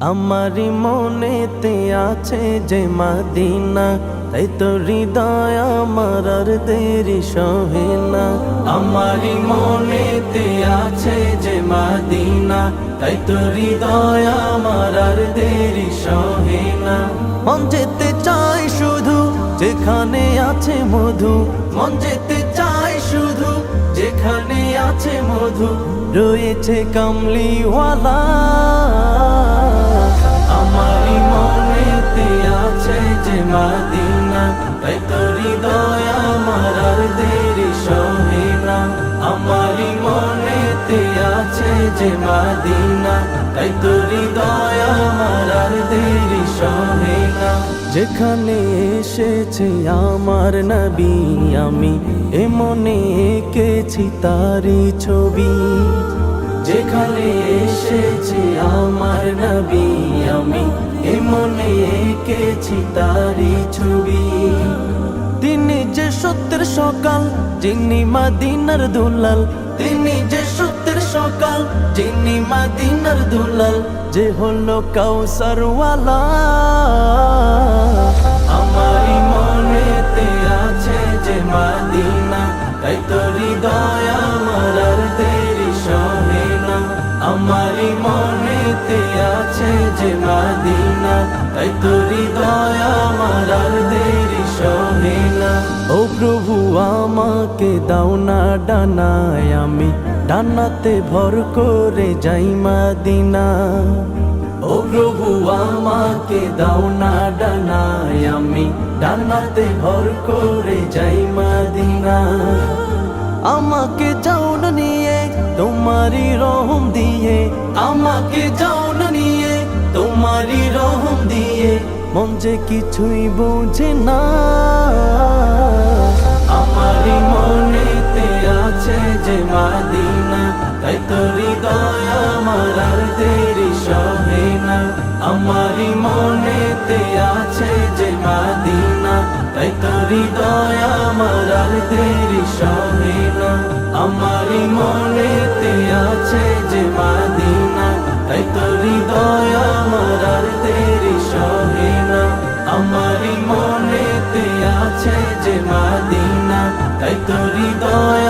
আমারি মনেতে আছে যে মদিনা, তাই তো হৃদয় আমার আর দেরি সহে না। আমারি মনেতে আছে যে মদিনা, তাই তো হৃদয় আমার আর দেরি সহে না। মন যেতে চাই শুধু যেখানে আছে মধু, মন যেতে চাই শুধু যেখানে আছে মধু, রয়েছে কামলিওয়ালা। আমারি মনেতে আছে যে মদিনা, তাই তো হৃদয় আমার আর দেরি সহে না। আমারি মনেতে আছে যে মদিনা, তাই তো হৃদয় আমার আর দেরি সহে না। যেখানে এসেছে আমার নবী, আমি এ মনে এঁকেছি তারি ছবি। যেখানে এসেছে আমার নবী, আমি এ মনে এঁকেছি তারি ছবি। তিনি যে সত্যের সকাল, যিনি মদিনার দুলাল, তিনি যে সত্যের সকাল, যিনি মদিনার দুলাল, যে হলো কাউসারওয়ালা। আমারি মনেতে আছে যে মদিনা, তাই তো হৃদয় আমার আর দেরি সহে না। আমারি মনেতে আছে যে মদিনা, তাই তো হৃদয় আমার আর দেরি সহে না। ও প্রভু আমাকে দাও না ডানায়, আমি ডানাতে ভর করে যাই মদিনা। ও প্রভু আমাকে দাও না ডানায়, আমি ডানাতে ভর করে যাই মদিনা। আমাকে যাও না নিয়ে তোমারি রহম দিয়ে, আমাকে যাও না নিয়ে তোমারি রহম দিয়ে, মন যে কিছুই বোঝে না। আমারি মনেতে আছে যে মদিনা, তাই তো হৃদয় আমার আর দেরি সহে না। আমারি মনেতে আছে যে মদিনা, তাই তো হৃদয় আমার আর দেরি সহে না। আমারি মনেতে আছে যে মদিনা, তাই তো হৃদয় আমার আর দেরি সহে না। আমারি মনেতে আছে যে মদিনা, তাই তো হৃদয়